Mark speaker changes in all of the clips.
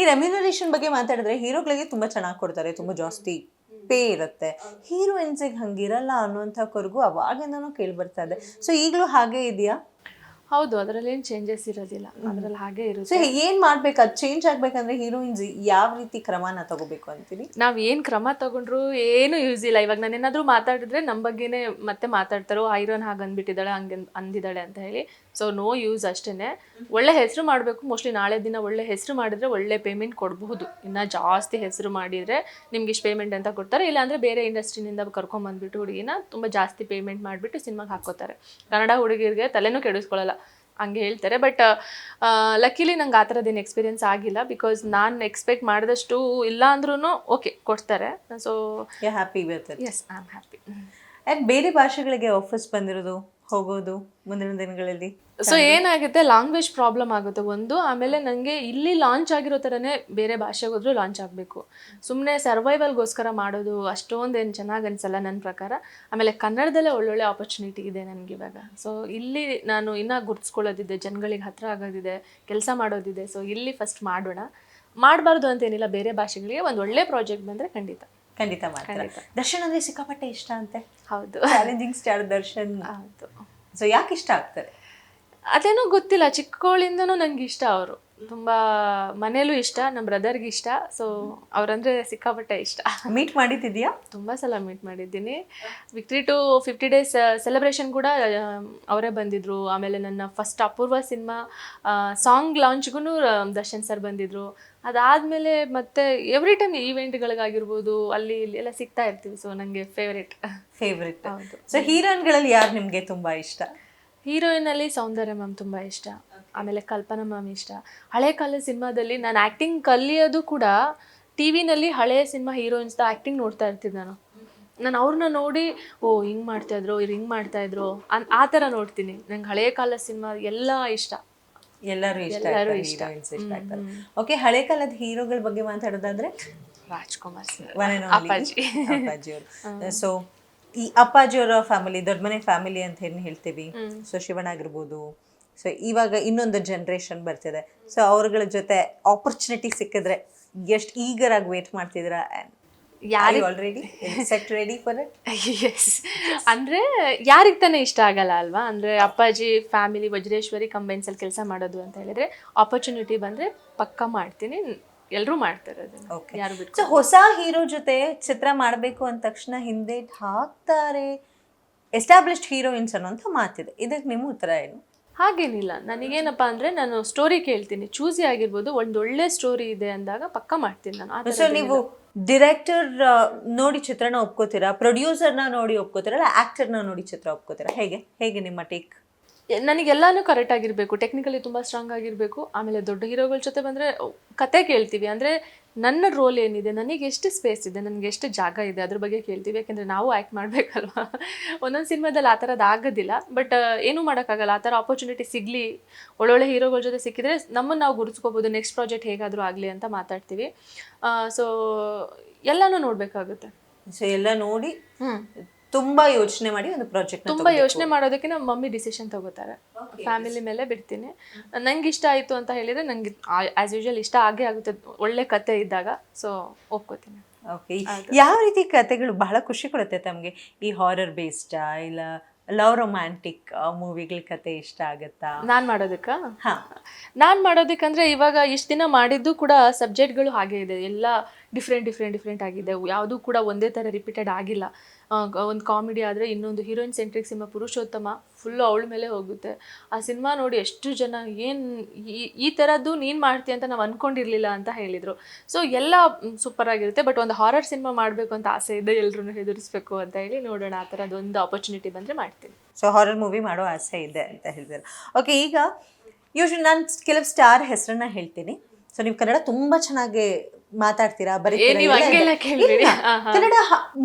Speaker 1: ಈ ರೆಮ್ಯುನರೇಷನ್ ಬಗ್ಗೆ ಮಾತಾಡಿದ್ರೆ ಹೀರೋಗಳಿಗೆ ತುಂಬಾ ಚೆನ್ನಾಗಿ ಕೊಡ್ತಾರೆ, ತುಂಬಾ ಜಾಸ್ತಿ ಪೇ ಇರುತ್ತೆ. ಹೀರೋಯಿನ್ಸಿಗೆ ಹಂಗಿರಲ್ಲ ಅನ್ನೋಂಥವ್ರಿಗೂ ಅವಾಗಿಂದನೂ ಕೇಳಿ ಬರ್ತಾ ಇದೆ. ಸೊ ಈಗಲೂ ಹಾಗೆ ಇದೆಯಾ?
Speaker 2: ಹೌದು, ಅದರಲ್ಲಿ ಏನು ಚೇಂಜಸ್ ಇರೋದಿಲ್ಲ, ಅದರಲ್ಲಿ ಹಾಗೆ
Speaker 1: ಸೊ
Speaker 2: ಇರುತ್ತೆ.
Speaker 1: ಏನ್ ಮಾಡ್ಬೇಕು, ಅದು ಚೇಂಜ್ ಆಗ್ಬೇಕಂದ್ರೆ ಹೀರೋಯಿನ್ಸ್ ಯಾವ ರೀತಿ ಕ್ರಮನ ತಗೋಬೇಕು ಅಂತೀರಿ?
Speaker 2: ನಾವು ಏನು ಕ್ರಮ ತಗೊಂಡ್ರು ಏನು ಯೂಸ್ ಇಲ್ಲ. ಇವಾಗ ನಾನು ಏನಾದರೂ ಮಾತಾಡಿದ್ರೆ ನಮ್ಮ ಬಗ್ಗೆನೇ ಮತ್ತೆ ಮಾತಾಡ್ತಾರೋ, ಐರನ್ ಹಾಗೆ ಅಂದ್ಬಿಟ್ಟಿದ್ದಾಳೆ, ಹಂಗೆ ಅಂದಿದ್ದಾಳೆ ಅಂತ ಹೇಳಿ. ಸೊ ನೋ ಯೂಸ್ ಅಷ್ಟೇ. ಒಳ್ಳೆ ಹೆಸರು ಮಾಡಬೇಕು. ಮೋಸ್ಟ್ಲಿ ನಾಳೆ ದಿನ ಒಳ್ಳೆ ಹೆಸರು ಮಾಡಿದ್ರೆ ಒಳ್ಳೆ ಪೇಮೆಂಟ್ ಕೊಡಬಹುದು. ಇನ್ನು ಜಾಸ್ತಿ ಹೆಸರು ಮಾಡಿದರೆ ನಿಮ್ಗೆ ಇಷ್ಟು ಪೇಮೆಂಟ್ ಅಂತ ಕೊಡ್ತಾರೆ. ಇಲ್ಲಾಂದರೆ ಬೇರೆ ಇಂಡಸ್ಟ್ರಿನಿಂದ ಕರ್ಕೊಂಬಂದ್ಬಿಟ್ಟು ಹುಡುಗಿನ ತುಂಬ ಜಾಸ್ತಿ ಪೇಮೆಂಟ್ ಮಾಡಿಬಿಟ್ಟು ಸಿನಿಮಾಗೆ ಹಾಕೋತಾರೆ. ಕನ್ನಡ ಹುಡುಗಿರಿಗೆ ತಲೆನೂ ಕೆಡಿಸ್ಕೊಳ್ಳಲ್ಲ, ಹಂಗೆ ಹೇಳ್ತಾರೆ. ಬಟ್ ಲಕ್ಕಿಲಿ ನಂಗೆ ಆ ಥರದ್ದೇನು ಎಕ್ಸ್ಪೀರಿಯನ್ಸ್ ಆಗಿಲ್ಲ. ಬಿಕಾಸ್ ನಾನು ಎಕ್ಸ್ಪೆಕ್ಟ್ ಮಾಡಿದಷ್ಟು ಇಲ್ಲ ಅಂದ್ರೂ ಓಕೆ ಕೊಡ್ತಾರೆ. So
Speaker 1: happy with it?
Speaker 2: Yes, I am happy.
Speaker 1: And ಬೇರೆ ಭಾಷೆಗಳಿಗೆ ಆಫರ್ಸ್ ಬಂದಿರೋದು, ಹೋಗೋದು ಮುಂದಿನ ದಿನಗಳಲ್ಲಿ?
Speaker 2: ಸೊ ಏನಾಗುತ್ತೆ, ಲ್ಯಾಂಗ್ವೇಜ್ ಪ್ರಾಬ್ಲಮ್ ಆಗುತ್ತೆ ಒಂದು. ಆಮೇಲೆ ನನಗೆ ಇಲ್ಲಿ ಲಾಂಚ್ ಆಗಿರೋ ಥರನೇ ಬೇರೆ ಭಾಷೆಗೆ ಹೋದ್ರೂ ಲಾಂಚ್ ಆಗಬೇಕು. ಸುಮ್ಮನೆ ಸರ್ವೈವಲ್ಗೋಸ್ಕರ ಮಾಡೋದು ಅಷ್ಟೊಂದೇನು ಚೆನ್ನಾಗಿ ಅನಿಸಲ್ಲ ನನ್ನ ಪ್ರಕಾರ. ಆಮೇಲೆ ಕನ್ನಡದಲ್ಲೇ ಒಳ್ಳೊಳ್ಳೆ ಆಪರ್ಚುನಿಟಿ ಇದೆ ನನಗೆ ಇವಾಗ. ಸೊ ಇಲ್ಲಿ ನಾನು ಇನ್ನೂ ಗುರ್ತಿಸ್ಕೊಳ್ಳೋದಿದೆ, ಜನಗಳಿಗೆ ಹತ್ರ ಆಗೋದಿದೆ, ಕೆಲಸ ಮಾಡೋದಿದೆ. ಸೊ ಇಲ್ಲಿ ಫಸ್ಟ್ ಮಾಡೋಣ. ಮಾಡಬಾರ್ದು ಅಂತೇನಿಲ್ಲ, ಬೇರೆ ಭಾಷೆಗಳಿಗೆ ಒಂದು ಒಳ್ಳೆ ಪ್ರಾಜೆಕ್ಟ್ ಬಂದರೆ ಖಂಡಿತ
Speaker 1: ಮಾಡ್ತಾರೆ. ದರ್ಶನ್ ಅಂದ್ರೆ ಸಿಕ್ಕಾಪಟ್ಟೆ ಇಷ್ಟ ಅಂತೆ.
Speaker 2: ಹೌದು,
Speaker 1: ಚಾಲೆಂಜಿಂಗ್ ಸ್ಟಾರ್ ದರ್ಶನ್.
Speaker 2: ಹೌದು.
Speaker 1: ಸೊ ಯಾಕೆ ಇಷ್ಟ ಆಗ್ತಾರೆ?
Speaker 2: ಅದೇನೋ ಗೊತ್ತಿಲ್ಲ, ಚಿಕ್ಕವಳಿಂದನೂ ನನಗೆ ಇಷ್ಟ ಅವರು. ತುಂಬ ಮನೇಲೂ ಇಷ್ಟ, ನಮ್ಮ ಬ್ರದರ್ಗೆ ಇಷ್ಟ. ಸೊ ಅವರಂದರೆ ಸಿಕ್ಕಾಪಟ್ಟೆ ಇಷ್ಟ.
Speaker 1: ಮೀಟ್ ಮಾಡಿದ್ದಿದೆಯಾ?
Speaker 2: ತುಂಬ ಸಲ ಮೀಟ್ ಮಾಡಿದ್ದೀನಿ. ವಿಕ್ಟ್ರಿ ಟು 50 days ಸೆಲೆಬ್ರೇಷನ್ ಕೂಡ ಅವರೇ ಬಂದಿದ್ದರು. ಆಮೇಲೆ ನನ್ನ ಫಸ್ಟ್ ಅಪೂರ್ವ ಸಿನಿಮಾ ಸಾಂಗ್ ಲಾಂಚ್ಗೂ ದರ್ಶನ್ ಸರ್ ಬಂದಿದ್ದರು. ಅದಾದಮೇಲೆ ಮತ್ತೆ ಎವ್ರಿ ಟೈಮ್ ಈವೆಂಟ್ಗಳಿಗಾಗಿರ್ಬೋದು ಅಲ್ಲಿ ಇಲ್ಲಿ ಎಲ್ಲ ಸಿಗ್ತಾ ಇರ್ತೀವಿ. ಸೊ ನನಗೆ ಫೇವ್ರೇಟ್.
Speaker 1: ಹೌದು. ಸೊ ಹೀರೋಯಿನ್ಗಳಲ್ಲಿ ಯಾರು ನಿಮಗೆ ತುಂಬ ಇಷ್ಟ?
Speaker 2: ಹೀರೋಯಿನಲ್ಲಿ ಸೌಂದರ್ಯ ಮ್ಯಾಮ್ ತುಂಬ ಇಷ್ಟ. ಆಮೇಲೆ ಕಲ್ಪನಾ ಮ್ಯಾಮ್ ಇಷ್ಟ. ಹಳೆ ಕಾಲದ ಸಿನಿಮಾದಲ್ಲಿ ನಾನು ಆ್ಯಕ್ಟಿಂಗ್ ಕಲಿಯೋದು ಕೂಡ ಟಿ ವಿನಲ್ಲಿ ಹಳೆಯ ಸಿನಿಮಾ ಹೀರೋಯಿನ್ಸ್ದ ಆ್ಯಕ್ಟಿಂಗ್ ನೋಡ್ತಾ ಇರ್ತೀನಿ ನಾನು ಅವ್ರನ್ನ ನೋಡಿ, ಓ ಹಿಂಗೆ ಮಾಡ್ತಾಯಿದ್ರು, ಇವ್ರು ಹಿಂಗೆ ಮಾಡ್ತಾಯಿದ್ರು ಆ ಥರ ನೋಡ್ತೀನಿ. ನಂಗೆ ಹಳೆಯ ಕಾಲದ ಸಿನಿಮಾ ಎಲ್ಲ ಇಷ್ಟ.
Speaker 1: ಎಲ್ಲರೂ ಇಷ್ಟ ಆಗ್ತಾರೆ. ಓಕೆ, ಹಳೆ ಕಾಲದ ಹೀರೋಗಳ ಬಗ್ಗೆ ಮಾತಾಡೋದಾದ್ರೆ
Speaker 2: ರಾಜ್ಕುಮಾರ್ ಸರ್,
Speaker 1: ಅಪ್ಪಾಜಿ ಅವರು. ಸೊ ಈ ಅಪ್ಪಾಜಿಯವರ ಫ್ಯಾಮಿಲಿ ದೊಡ್ಡ ಮನೆ ಫ್ಯಾಮಿಲಿ ಅಂತ ಏನು ಹೇಳ್ತೀವಿ. ಸೊ ಶಿವಣ್ಣ ಆಗಿರ್ಬೋದು. ಸೊ ಇವಾಗ ಇನ್ನೊಂದು ಜನರೇಷನ್ ಬರ್ತಿದೆ. ಸೊ ಅವ್ರಗಳ ಜೊತೆ ಆಪರ್ಚುನಿಟಿ ಸಿಕ್ಕಿದ್ರೆ ಎಷ್ಟು ಈಗರ್ ಆಗಿ ವೇಟ್ ಮಾಡ್ತಿದ್ದೀರಾ? Already set ready for it?
Speaker 2: Yes. ಅಂದರೆ ಯಾರಿಗೆ ತಾನೇ ಇಷ್ಟ ಆಗಲ್ಲ ಅಲ್ವಾ? ಅಂದರೆ ಅಪ್ಪಾಜಿ ಫ್ಯಾಮಿಲಿ ವಜ್ರೇಶ್ವರಿ ಕಂಬೈನ್ಸಲ್ಲಿ ಕೆಲಸ ಮಾಡೋದು ಅಂತ ಹೇಳಿದರೆ ಆಪರ್ಚುನಿಟಿ ಬಂದರೆ ಪಕ್ಕ ಮಾಡ್ತೀನಿ. ಎಲ್ಲರೂ ಮಾಡ್ತಾರೆ ಅದನ್ನು, ಯಾರು ಬಿಟ್ಟು.
Speaker 1: ಸೊ ಹೊಸ ಹೀರೋ ಜೊತೆ ಚಿತ್ರ ಮಾಡಬೇಕು ಅಂದ ತಕ್ಷಣ ಹಿಂದೆ ಹಾಕ್ತಾರೆ ಎಸ್ಟಾಬ್ಲಿಷ್ಡ್ ಹೀರೋಯಿನ್ಸ್ ಅನ್ನೋಂಥ ಮಾತಿದೆ. ಇದಕ್ಕೆ ನಿಮ್ಮ ಉತ್ತರ ಏನು?
Speaker 2: ಹಾಗೇನಿಲ್ಲ. ನನಗೇನಪ್ಪ ಅಂದರೆ ನಾನು ಸ್ಟೋರಿ ಕೇಳ್ತೀನಿ. ಚೂಸಿ ಆಗಿರ್ಬೋದು, ಒಂದೊಳ್ಳೆ ಸ್ಟೋರಿ ಇದೆ ಅಂದಾಗ ಪಕ್ಕ ಮಾಡ್ತೀನಿ ನಾನು.
Speaker 1: ಸೊ ನೀವು ಡಿರೆಕ್ಟರ್ ನೋಡಿ ಚಿತ್ರನ ಒಪ್ಕೋತೀರಾ, ಪ್ರೊಡ್ಯೂಸರ್ನ ನೋಡಿ ಒಪ್ಕೋತೀರಾ, ಅಲ್ಲ ಆ್ಯಕ್ಟರ್ನ ನೋಡಿ ಚಿತ್ರ ಒಪ್ಕೋತೀರಾ? ಹೇಗೆ ನಿಮ್ಮ ಟೇಕ್?
Speaker 2: ನನಗೆಲ್ಲಾನು ಕರೆಕ್ಟ್ ಆಗಿರಬೇಕು, ಟೆಕ್ನಿಕಲಿ ತುಂಬ ಸ್ಟ್ರಾಂಗ್ ಆಗಿರಬೇಕು. ಆಮೇಲೆ ದೊಡ್ಡ ಹೀರೋಗಳ ಜೊತೆ ಬಂದರೆ ಕತೆ ಕೇಳ್ತೀವಿ. ಅಂದರೆ ನನ್ನ ರೋಲ್ ಏನಿದೆ, ನನಗೆ ಎಷ್ಟು ಸ್ಪೇಸ್ ಇದೆ, ನನಗೆ ಎಷ್ಟು ಜಾಗ ಇದೆ, ಅದ್ರ ಬಗ್ಗೆ ಕೇಳ್ತೀವಿ. ಯಾಕೆಂದರೆ ನಾವು ಆ್ಯಕ್ಟ್ ಮಾಡಬೇಕಲ್ವ. ಒಂದೊಂದು ಸಿನಿಮಾದಲ್ಲಿ ಆ ಥರದ್ದು ಆಗೋದಿಲ್ಲ. ಬಟ್ ಏನೂ ಮಾಡೋಕ್ಕಾಗಲ್ಲ. ಆ ಥರ ಆಪರ್ಚುನಿಟಿ ಸಿಗಲಿ, ಒಳ್ಳೊಳ್ಳೆ ಹೀರೋಗಳ ಜೊತೆ ಸಿಕ್ಕಿದ್ರೆ ನಮ್ಮನ್ನು ನಾವು ಗುರುತಿಸ್ಕೋಬೋದು. ನೆಕ್ಸ್ಟ್ ಪ್ರಾಜೆಕ್ಟ್ ಹೇಗಾದರೂ ಆಗಲಿ ಅಂತ ಮಾತಾಡ್ತೀವಿ. ಸೊ ಎಲ್ಲನೂ ನೋಡಬೇಕಾಗುತ್ತೆ.
Speaker 1: ಸೊ ಎಲ್ಲ ನೋಡಿ ತುಂಬಾ ಯೋಚನೆ ಮಾಡಿ ಒಂದು ಪ್ರಾಜೆಕ್ಟ್.
Speaker 2: ತುಂಬಾ ಯೋಚನೆ ಮಾಡೋದಕ್ಕೆ ನಮ್ಮ ಮಮ್ಮಿ ಡಿಸಿಷನ್ ತಗೋತಾರೆ. ಫ್ಯಾಮಿಲಿ ಮೇಲೆ ಬಿಡ್ತೀನಿ. ನಂಗೆ ಇಷ್ಟ ಆಯಿತು ಅಂತ ಹೇಳಿದರೆ ನನಗೆ ಆ್ಯಸ್ ಯೂಶುವಲ್ ಇಷ್ಟ ಆಗೇ ಆಗುತ್ತೆ, ಒಳ್ಳೆ ಕತೆ ಇದ್ದಾಗ. ಸೊ ಒಪ್ಕೋತೀನಿ.
Speaker 1: ಓಕೆ, ಯಾವ ರೀತಿ ಕತೆಗಳು ಬಹಳ ಖುಷಿ ಕೊಡುತ್ತೆ ತಮಗೆ? ಈ ಹಾರರ್ ಬೇಸ್ಡಾ ಇಲ್ಲ ಲವ್ ರೊಮ್ಯಾಂಟಿಕ್ ಮೂವಿಗಳ ಕತೆ ಇಷ್ಟ ಆಗುತ್ತಾ
Speaker 2: ನಾನು ಮಾಡೋದಕ್ಕಂದ್ರೆ ಇವಾಗ ಇಷ್ಟು ದಿನ ಮಾಡಿದ್ದು ಕೂಡ ಸಬ್ಜೆಕ್ಟ್ಗಳು ಹಾಗೆ ಇದೆ. ಎಲ್ಲ ಡಿಫ್ರೆಂಟ್ ಆಗಿದೆ. ಯಾವುದೂ ಕೂಡ ಒಂದೇ ಥರ ರಿಪೀಟೆಡ್ ಆಗಿಲ್ಲ. ಒಂದು ಕಾಮಿಡಿ ಆದರೆ ಇನ್ನೊಂದು ಹೀರೋಯಿನ್ ಸೆಂಟ್ರಿಕ್ ಸಿನಿಮಾ ಪುರುಷೋತ್ತಮ ಫುಲ್ಲು ಅವಳ ಮೇಲೆ ಹೋಗುತ್ತೆ. ಆ ಸಿನಿಮಾ ನೋಡಿ ಎಷ್ಟು ಜನ ಏನು ಈ ಥರದ್ದು ನೀನು ಮಾಡ್ತೀಯ ಅಂತ ನಾವು ಅಂದ್ಕೊಂಡಿರಲಿಲ್ಲ ಅಂತ ಹೇಳಿದರು. ಸೊ ಎಲ್ಲ ಸೂಪರಾಗಿರುತ್ತೆ. ಬಟ್ ಒಂದು ಹಾರರ್ ಸಿನಿಮಾ ಮಾಡಬೇಕು ಅಂತ ಆಸೆ ಇದೆ, ಎಲ್ಲರೂ ಹೆದರಿಸ್ಬೇಕು ಅಂತ ಹೇಳಿ. ನೋಡೋಣ, ಆ ಥರದ್ದು ಒಂದು ಆಪರ್ಚುನಿಟಿ ಬಂದರೆ ಮಾಡ್ತೀನಿ.
Speaker 1: ಸೊ ಹಾರರ್ ಮೂವಿ ಮಾಡೋ ಆಸೆ ಇದೆ ಅಂತ ಹೇಳಿದ್ರು. ಓಕೆ, ಈಗ ಯೂಶ್ವಲಿ ನಾನು ಕೆಲವು ಸ್ಟಾರ್ ಹೆಸರನ್ನ ಹೇಳ್ತೀನಿ. ಸೊ ನೀವು ಕನ್ನಡ ತುಂಬ ಚೆನ್ನಾಗಿ ಮಾತಾಡ್ತೀರಾ, ಬರೀತೀರಾ, ಕನ್ನಡ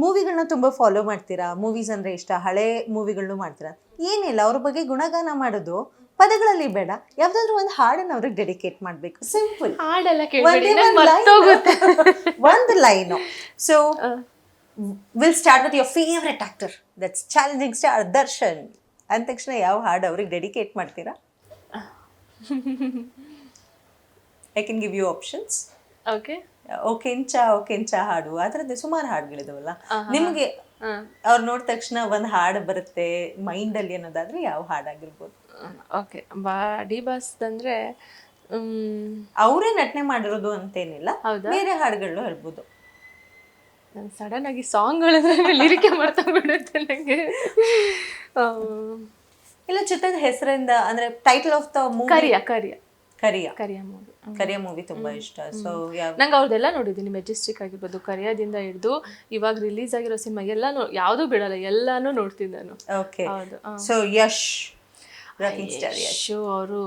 Speaker 1: ಮೂವಿಗಳನ್ನ ತುಂಬಾ ಫಾಲೋ ಮಾಡ್ತೀರಾ, ಮೂವೀಸ್ ಅಂದ್ರೆ ಇಷ್ಟ, ಹಳೆ ಮೂವಿಗಳನ್ನೂ ಮಾಡ್ತೀರಾ. ಏನಿಲ್ಲ, ಅವ್ರ ಬಗ್ಗೆ ಗುಣಗಾನ ಮಾಡೋದು ಪದಗಳಲ್ಲಿ ಬೇಡ, ಯಾವ್ದಾದ್ರು ಒಂದು ಹಾಡನ್ನ ಅವ್ರಿಗೆ ಡೆಡಿಕೇಟ್ ಮಾಡ್ಬೇಕು. ಸಿಂಪಲ್ ಒಂದು line. So will start with your favourite actor, that's challenging star Darshan ಅಂದ ತಕ್ಷಣ ಯಾವ ಹಾಡು ಅವ್ರಿಗೆ ಡೆಡಿಕೇಟ್ ಮಾಡ್ತೀರಾ? I can give you options.
Speaker 2: Okay.
Speaker 1: ಓಕೆಂಚ ಹಾಡು ಆ ಥರದ್ದು ಸುಮಾರು ಹಾಡುಗಳಿದಾವಲ್ಲ ನಿಮಗೆ ಅವ್ರು ನೋಡಿದ ತಕ್ಷಣ ಒಂದು ಹಾಡು ಬರುತ್ತೆ ಮೈಂಡಲ್ಲಿ ಅನ್ನೋದಾದ್ರೆ ಯಾವ ಹಾಡಾಗಿರ್ಬೋದು?
Speaker 2: ಓಕೆ, ಡಿ ಬಾಸ್ ಅಂದ್ರೆ
Speaker 1: ಅವರೇ ನಟನೆ ಮಾಡಿರೋದು ಅಂತೇನಿಲ್ಲ,
Speaker 2: ಹೌದಾ?
Speaker 1: ಬೇರೆ ಹಾಡುಗಳು ಹೇಳ್ಬೋದು.
Speaker 2: ನಾನು ಸಡನ್ ಆಗಿ ಸಾಂಗ್ಗಳ ಲಿರಿಕೆ ಮರ್ತೋಗ್ಬಿಡುತ್ತೆ ನನಗೆ.
Speaker 1: ಇಲ್ಲ ಚಿತ್ರದ ಹೆಸರಿಂದ ಅಂದ್ರೆ title of the movie
Speaker 2: Kariya movie.
Speaker 1: Kariya movie ತುಂಬಾ ಇಷ್ಟ. ಸೊ
Speaker 2: ನಂಗೆ ಅವ್ರದ್ದೆಲ್ಲ ನೋಡಿದ್ದೀನಿ, ಮೆಜೆಸ್ಟಿಕ್ ಆಗಿರ್ಬೋದು, ಕರಿಯಾದಿಂದ ಹಿಡಿದು ಇವಾಗ ರಿಲೀಸ್ ಆಗಿರೋ ಸಿನಿಮಾ ಎಲ್ಲ ಯಾವ್ದು ಬಿಡಲ್ಲ, ಎಲ್ಲಾನು ನೋಡ್ತೀನಿ ನಾನು.
Speaker 1: ಓಕೆ.
Speaker 2: ಹೌದು.
Speaker 1: ಸೊ ಯಶ್
Speaker 2: ಅವರು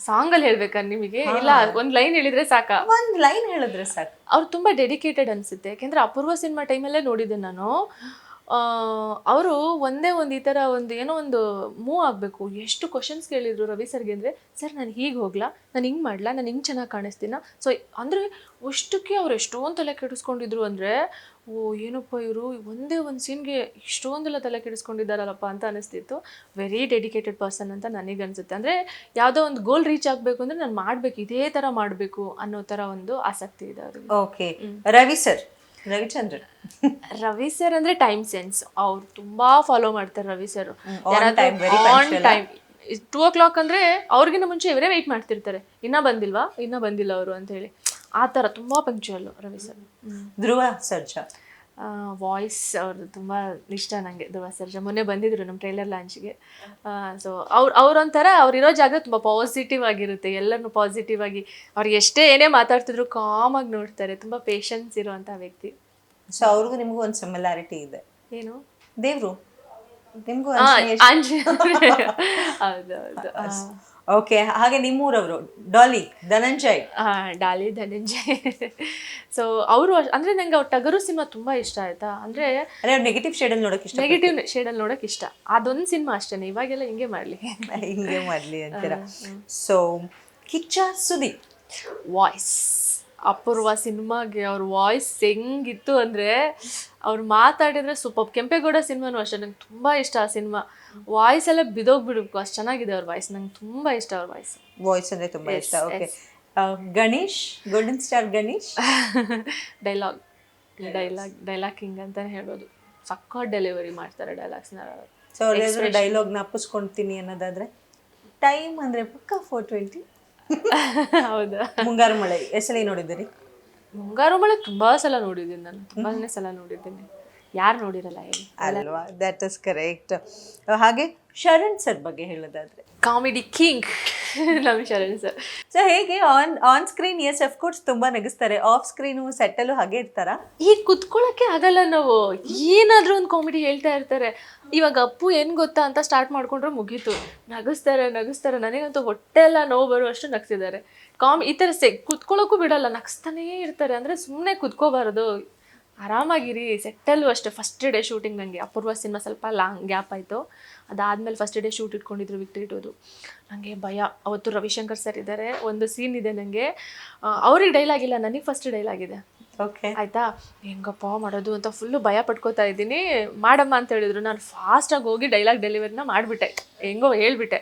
Speaker 2: ಸಾಂಗ್ ಅಲ್ಲಿ ಹೇಳ್ಬೇಕಾ ನಿಮಗೆ? ಇಲ್ಲ, ಒಂದ್ ಲೈನ್ ಹೇಳಿದ್ರೆ ಸಾಕಾ?
Speaker 1: ಒಂದ್ ಲೈನ್ ಹೇಳಿದ್ರೆ ಸಾಕು.
Speaker 2: ಅವ್ರು ತುಂಬಾ ಡೆಡಿಕೇಟೆಡ್ ಅನ್ಸುತ್ತೆ. ಯಾಕೆಂದ್ರೆ ಅಪೂರ್ವ ಸಿನಿಮಾ ಟೈಮಲ್ಲೇ ನೋಡಿದ್ದೆ ನಾನು. ಅವರು ಒಂದೇ ಒಂದು ಈ ಥರ ಒಂದು ಏನೋ ಒಂದು ಮೂವ್ ಆಗಬೇಕು, ಎಷ್ಟು ಕ್ವಶನ್ಸ್ ಕೇಳಿದ್ರು ರವಿ ಸರ್ಗೆ ಅಂದರೆ, ಸರ್ ನಾನು ಹೀಗೆ ಹೋಗ್ಲಾ, ನಾನು ಹಿಂಗೆ ಮಾಡ್ಲಾ, ನಾನು ಹಿಂಗೆ ಚೆನ್ನಾಗಿ ಕಾಣಿಸ್ತೀನ. ಸೊ ಅಂದರೆ ಅಷ್ಟಕ್ಕೆ ಅವ್ರು ಎಷ್ಟೊಂದು ತಲೆ ಕೆಡಿಸ್ಕೊಂಡಿದ್ರು ಅಂದರೆ, ಓ ಏನಪ್ಪ ಇವರು ಒಂದೇ ಒಂದು ಸೀನ್ಗೆ ಇಷ್ಟೊಂದೆಲ್ಲ ತಲೆ ಕೆಡಿಸ್ಕೊಂಡಿದ್ದಾರಲ್ಲಪ್ಪ ಅಂತ ಅನಿಸ್ತಿತ್ತು. ವೆರಿ ಡೆಡಿಕೇಟೆಡ್ ಪರ್ಸನ್ ಅಂತ ನನಗೆ ಅನಿಸುತ್ತೆ. ಅಂದರೆ ಯಾವುದೋ ಒಂದು ಗೋಲ್ ರೀಚ್ ಆಗಬೇಕು ಅಂದರೆ ನಾನು ಮಾಡಬೇಕು, ಇದೇ ಥರ ಮಾಡಬೇಕು ಅನ್ನೋ ಥರ ಒಂದು ಆಸಕ್ತಿ ಇದೆ ಅವ್ರಿಗೆ.
Speaker 1: ಓಕೆ. ರವಿಚಂದ್ರನ್
Speaker 2: ರವಿ ಸರ್ ಅಂದ್ರೆ ಟೈಮ್ ಸೆನ್ಸ್, ಅವ್ರು ತುಂಬಾ ಫಾಲೋ ಮಾಡ್ತಾರೆ Ravi sir. On time 2 o'clock ಅಂದ್ರೆ ಅವ್ರಿಗಿನ್ನ ಮುಂಚೆ ಇವರೇ ವೆಯ್ಟ್ ಮಾಡ್ತಿರ್ತಾರೆ, ಇನ್ನ ಬಂದಿಲ್ಲ ಅವರು ಅಂತ ಹೇಳಿ. ಆ ಥರ ತುಂಬಾ punctual Ravi sir.
Speaker 1: Dhruva Sarja
Speaker 2: voice ಅವ್ರದ್ದು ತುಂಬ ಇಷ್ಟ ನನಗೆ. ಧ್ರುವ ಸರ್ಜಾ ಮೊನ್ನೆ ಬಂದಿದ್ರು ನಮ್ಮ ಟ್ರೈಲರ್ ಲಾಂಚ್ಗೆ. ಸೊ ಅವ್ರೊಂಥರ ಅವ್ರಿರೋ ಜಾಗ ತುಂಬ ಪಾಸಿಟಿವ್ ಆಗಿರುತ್ತೆ, ಎಲ್ಲರನ್ನು ಪಾಸಿಟಿವ್ ಆಗಿ, ಅವ್ರಿಗೆ ಎಷ್ಟೇ ಏನೇ ಮಾತಾಡ್ತಿದ್ರು ಕಾಮಾಗಿ ನೋಡ್ತಾರೆ. ತುಂಬ ಪೇಷನ್ಸ್ ಇರುವಂಥ ವ್ಯಕ್ತಿ.
Speaker 1: ಸೊ ಅವ್ರಿಗೂ ನಿಮಗೂ ಒಂದು ಸಿಮಿಲಾರಿಟಿ ಇದೆ.
Speaker 2: ಏನು?
Speaker 1: ದೇವ್ರು ನಿಮಗೂ
Speaker 2: ಹೌದೌದು.
Speaker 1: ಓಕೆ. ಹಾಗೆ ನಿಮ್ಮೂರವರು ಡಾಲಿ ಧನಂಜಯ್.
Speaker 2: ಸೊ ಅವರು ಅಂದ್ರೆ ನಂಗೆ ಅವ್ರ ಟಗರು ಸಿನಿಮಾ ತುಂಬಾ ಇಷ್ಟ ಆಯ್ತಾ. ಅಂದ್ರೆ
Speaker 1: ನೆಗೆಟಿವ್ ಶೇಡಲ್ಲಿ
Speaker 2: ನೋಡಕ್ ಇಷ್ಟ. ಅದೊಂದು ಸಿನಿಮಾ ಅಷ್ಟೇನೆ, ಇವಾಗೆಲ್ಲ ಹಿಂಗೆ ಮಾಡ್ಲಿ
Speaker 1: ಅಂತೀರಾ. ಸೊ ಕಿಚ್ಚ ಸುದೀಪ್
Speaker 2: ವಾಯ್ಸ್, ಅಪೂರ್ವ ಸಿನಿಮಾಗೆ ಅವ್ರ ವಾಯ್ಸ್ ಹೆಂಗಿತ್ತು ಅಂದರೆ, ಅವ್ರು ಮಾತಾಡಿದ್ರೆ ಸೂಪರ್. ಕೆಂಪೇಗೌಡ ಸಿನಿಮಾನು ಅಷ್ಟೇ, ನಂಗೆ ತುಂಬ ಇಷ್ಟ ಆ ಸಿನಿಮಾ. ವಾಯ್ಸ್ ಎಲ್ಲ ಬಿಡಬೇಕು, ಅಷ್ಟು ಚೆನ್ನಾಗಿದೆ ಅವ್ರ ವಾಯ್ಸ್. ನಂಗೆ ತುಂಬ ಇಷ್ಟ ಅವ್ರ ವಾಯ್ಸ್
Speaker 1: ಅಂದರೆ ತುಂಬ ಇಷ್ಟ. Okay. Ganesh, golden star Ganesh
Speaker 2: dialogue king ಅಂತಲೇ ಹೇಳ್ಬೋದು. ಸಕ್ಕ ಡೆಲಿವರಿ ಮಾಡ್ತಾರೆ ಡೈಲಾಗ್ಸ್ನ.
Speaker 1: ಸೊ ಡೈಲಾಗ್ನ ಅಪ್ಪಿಸ್ಕೊಳ್ತೀನಿ ಅನ್ನೋದಾದರೆ ಟೈಮ್ ಅಂದರೆ ಪಕ್ಕ 4:20.
Speaker 2: ಹೌದಾ?
Speaker 1: ಮುಂಗಾರು ಮಳೆ ಎಷ್ಟು ಸಲ ನೋಡಿದ್ದೀರಿ?
Speaker 2: ಮುಂಗಾರು ಮಳೆ ತುಂಬಾ ಸಲ ನೋಡಿದ್ದೀನಿ ನಾನು, ತುಂಬಾನೇ ಸಲ ನೋಡಿದ್ದೀನಿ. ಯಾರು ನೋಡಿರಲ್ಲ ಹೇಳಿ
Speaker 1: ಅಲ್ವಾ? That is correct. ಹಾಗೆ ಶರಣ್ ಸರ್ ಬಗ್ಗೆ ಹೇಳೋದಾದ್ರೆ
Speaker 2: ಕಾಮಿಡಿ ಕಿಂಗ್ ನಮ್ಮ ಶರಣ್ ಸರ್.
Speaker 1: ಸೊ ಹೇಗೆ on screen yes of course ತುಂಬಾ ನಗಿಸ್ತಾರೆ, ಆಫ್ ಸ್ಕ್ರೀನು ಸೆಟ್ಟಲ್ಲೂ ಹಾಗೆ ಇರ್ತಾರ?
Speaker 2: ಈಗ ಕುತ್ಕೊಳ್ಳೋಕ್ಕೆ ಆಗಲ್ಲ ನಾವು, ಏನಾದರೂ ಒಂದು ಕಾಮಿಡಿ ಹೇಳ್ತಾ ಇರ್ತಾರೆ. ಇವಾಗ ಅಪ್ಪು ಏನು ಗೊತ್ತಾ ಅಂತ ಸ್ಟಾರ್ಟ್ ಮಾಡ್ಕೊಂಡ್ರೆ ಮುಗೀತು, ನಗಿಸ್ತಾರೆ. ನನಗಂತೂ ಹೊಟ್ಟೆ ಎಲ್ಲ ನೋವು ಬರುವಷ್ಟು ನಗಿಸಿದ್ದಾರೆ. ಈ ಥರ ಕುತ್ಕೊಳ್ಳೋಕ್ಕೂ ಬಿಡಲ್ಲ, ನಗಿಸ್ತಾನೇ ಇರ್ತಾರೆ. ಅಂದರೆ ಸುಮ್ಮನೆ ಕುತ್ಕೋಬಾರ್ದು, ಆರಾಮಾಗಿರಿ. ಸೆಟ್ಟಲ್ಲೂ ಅಷ್ಟೇ. ಫಸ್ಟ್ ಡೇ ಶೂಟಿಂಗ್ ನನಗೆ ಅಪೂರ್ವ ಸಿನಿಮಾ ಸ್ವಲ್ಪ ಲಾಂಗ್ ಗ್ಯಾಪ್ ಆಯಿತು. ಅದಾದಮೇಲೆ ಫಸ್ಟ್ ಡೇ ಶೂಟ್ ಇಟ್ಕೊಂಡಿದ್ರು ವಿಕ್ಟ್ರಿ ಟೂದು. ನನಗೆ ಭಯ. ಅವತ್ತು ರವಿಶಂಕರ್ ಸರ್ ಇದ್ದಾರೆ, ಒಂದು ಸೀನ್ ಇದೆ ನನಗೆ, ಅವ್ರಿಗೆ ಡೈಲಾಗ್ ಇಲ್ಲ, ನನಗೆ ಫಸ್ಟ್ ಡೈಲಾಗ್ ಇದೆ.
Speaker 1: ಓಕೆ
Speaker 2: ಆಯಿತಾ, ಹೆಂಗಪ್ಪ ಮಾಡೋದು ಅಂತ ಫುಲ್ಲು ಭಯ ಪಡ್ಕೋತಾ ಇದ್ದೀನಿ. ಮಾಡಮ್ಮ ಅಂತ ಹೇಳಿದ್ರು. ನಾನು ಫಾಸ್ಟಾಗಿ ಹೋಗಿ ಡೈಲಾಗ್ ಡೆಲಿವರಿನ ಮಾಡಿಬಿಟ್ಟೆ, ಹೆಂಗೋ ಹೇಳ್ಬಿಟ್ಟೆ.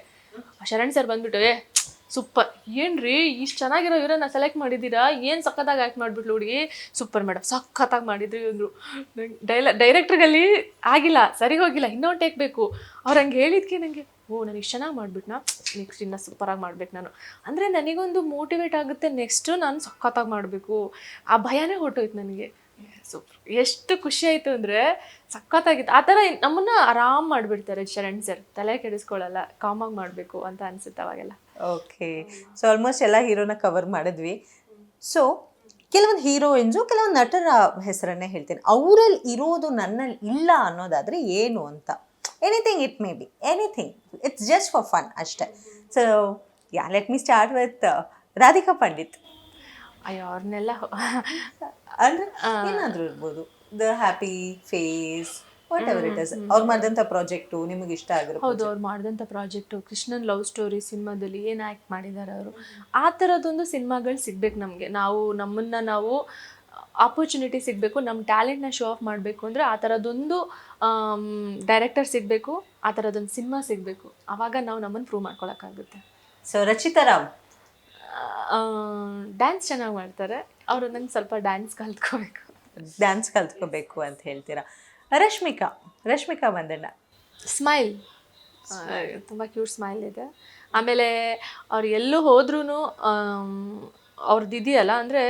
Speaker 2: ಶರಣ್ ಸರ್ ಬಂದುಬಿಟ್ಟು, ಸೂಪರ್, ಏನ್ರಿ ಇಷ್ಟು ಚೆನ್ನಾಗಿರೋ ಇವರನ್ನ ಸೆಲೆಕ್ಟ್ ಮಾಡಿದ್ದೀರಾ, ಏನು ಸಖತ್ತಾಗಿ ಆ್ಯಕ್ಟ್ ಮಾಡಿಬಿಟ್ಲು ಹುಡುಗಿ, ಸೂಪರ್ ಮೇಡಮ್, ಸಖತ್ತಾಗಿ ಮಾಡಿದ್ರಿ ಅಂದರು. ಡೈರೆಕ್ಟ್ರಿಗಲ್ಲಿ ಆಗಿಲ್ಲ, ಸರಿ ಹೋಗಿಲ್ಲ, ಇನ್ನೊಂದು ಟೇಕ್ ಬೇಕು. ಅವ್ರು ಹಂಗೆ ಹೇಳಿದ್ಕೆ ನನಗೆ, ಓ ನಾನು ಇಷ್ಟು ಚೆನ್ನಾಗಿ ಮಾಡಿಬಿಟ್ನಾ, ನೆಕ್ಸ್ಟ್ ಇನ್ನೂ ಸೂಪರಾಗಿ ಮಾಡ್ಬೇಕು ನಾನು. ಅಂದರೆ ನನಗೊಂದು ಮೋಟಿವೇಟ್ ಆಗುತ್ತೆ, ನೆಕ್ಸ್ಟು ನಾನು ಸಖತ್ತಾಗಿ ಮಾಡಬೇಕು. ಆ ಭಯನೇ ಹೊರಟೋಯ್ತು ನನಗೆ. ಸೂಪರ್, ಎಷ್ಟು ಖುಷಿ ಆಯಿತು ಅಂದರೆ ಸಖತ್ತಾಗಿತ್ತು. ಆ ಥರ ನಮ್ಮನ್ನು ಆರಾಮ್ ಮಾಡಿಬಿಡ್ತಾರೆ ಶರಣ್ ಸರ್, ತಲೆ ಕೆಡಿಸ್ಕೊಳ್ಳಲ್ಲ, ಕಾಮಾಗಿ ಮಾಡಬೇಕು ಅಂತ ಅನಿಸುತ್ತೆ ಅವಾಗೆಲ್ಲ.
Speaker 1: ಓಕೆ. ಸೊ ಆಲ್ಮೋಸ್ಟ್ ಎಲ್ಲ ಹೀರೋನ ಕವರ್ ಮಾಡಿದ್ವಿ. ಸೊ ಕೆಲವೊಂದು ಹೀರೋಯಿನ್ಸು, ಕೆಲವೊಂದು ನಟರ ಹೆಸರನ್ನೇ ಹೇಳ್ತೀನಿ, ಅವರಲ್ಲಿ ಇರೋದು ನನ್ನಲ್ಲಿ ಇಲ್ಲ ಅನ್ನೋದಾದರೆ ಏನು ಅಂತ. Anything, it may be anything, it's just for fun ಅಷ್ಟೇ. So let me start with Radhika Pandit.
Speaker 2: ಅಯ್ಯೋ ಅವ್ರನ್ನೆಲ್ಲ
Speaker 1: ಅಂದರೆ ಏನಾದರೂ ಇರ್ಬೋದು, the happy face, whatever it is. ಅವ್ರು ಮಾಡಿದಂಥ ಪ್ರಾಜೆಕ್ಟು ನಿಮಗೆ ಇಷ್ಟ ಆಗಿರ್ಬೋದು.
Speaker 2: ಹೌದು, ಅವ್ರು ಮಾಡಿದಂಥ ಪ್ರಾಜೆಕ್ಟು ಕೃಷ್ಣನ್ ಲವ್ ಸ್ಟೋರಿ ಸಿನಿಮಾದಲ್ಲಿ ಏನು ಆ್ಯಕ್ಟ್ ಮಾಡಿದ್ದಾರೆ ಅವರು, ಆ ಥರದೊಂದು ಸಿನಿಮಾಗಳು ಸಿಗ್ಬೇಕು ನಮಗೆ. ನಮ್ಮನ್ನು ಆಪರ್ಚುನಿಟಿ ಸಿಗಬೇಕು, ನಮ್ಮ ಟ್ಯಾಲೆಂಟ್ನ ಶೋ ಆಫ್ ಮಾಡಬೇಕು ಅಂದರೆ ಆ ಥರದೊಂದು ಡೈರೆಕ್ಟರ್ ಸಿಗಬೇಕು, ಆ ಥರದೊಂದು ಸಿನಿಮಾ ಸಿಗಬೇಕು. ಆವಾಗ ನಾವು ನಮ್ಮನ್ನು ಪ್ರೂವ್ ಮಾಡ್ಕೊಳಕ್ಕಾಗುತ್ತೆ.
Speaker 1: ಸೊ ರಚಿತಾ ರಾಮ್
Speaker 2: ಡ್ಯಾನ್ಸ್ ಚೆನ್ನಾಗಿ ಮಾಡ್ತಾರೆ. ಅವರು ನಂಗೆ ಸ್ವಲ್ಪ ಡ್ಯಾನ್ಸ್ ಕಲ್ತ್ಕೋಬೇಕು.
Speaker 1: ಡ್ಯಾನ್ಸ್ ಕಲ್ತ್ಕೋಬೇಕು ಅಂತ ಹೇಳ್ತೀರಾ. ರಶ್ಮಿಕಾ ಮಂದಣ್ಣ
Speaker 2: ಸ್ಮೈಲ್, ತುಂಬ ಕ್ಯೂಟ್ ಸ್ಮೈಲ್ ಇದೆ. ಆಮೇಲೆ ಅವ್ರು ಎಲ್ಲೂ ಹೋದ್ರೂ ಅವ್ರದ್ದು ಇದೆಯಲ್ಲ, ಅಂದರೆ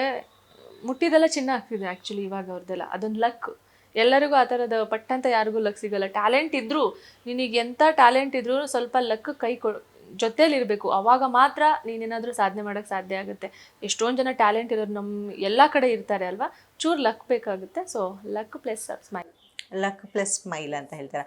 Speaker 2: ಮುಟ್ಟಿದೆಲ್ಲ ಚಿನ್ನ ಆಗ್ತಿದೆ ಆ್ಯಕ್ಚುಲಿ ಇವಾಗ ಅವ್ರದ್ದೆಲ್ಲ. ಅದೊಂದು ಲಕ್. ಎಲ್ಲರಿಗೂ ಆ ಥರದ ಪಟ್ಟಂತ ಯಾರಿಗೂ ಲಕ್ ಸಿಗಲ್ಲ. ಟ್ಯಾಲೆಂಟ್ ಇದ್ದರೂ, ನಿನಗೆ ಎಂಥ ಟ್ಯಾಲೆಂಟ್ ಇದ್ರೂ ಸ್ವಲ್ಪ ಲಕ್ ಜೊತೇಲಿರಬೇಕು. ಅವಾಗ ಮಾತ್ರ ನೀನೇನಾದರೂ ಸಾಧನೆ ಮಾಡೋಕ್ಕೆ ಸಾಧ್ಯ ಆಗುತ್ತೆ. ಎಷ್ಟೊಂದು ಜನ ಟ್ಯಾಲೆಂಟ್ ಇರೋರು ನಮ್ಮ ಎಲ್ಲ ಕಡೆ ಇರ್ತಾರೆ ಅಲ್ವಾ, ಚೂರು ಲಕ್ ಬೇಕಾಗುತ್ತೆ. So luck plus smile.
Speaker 1: Luck plus smile ಅಂತ ಹೇಳ್ತೀರಾ.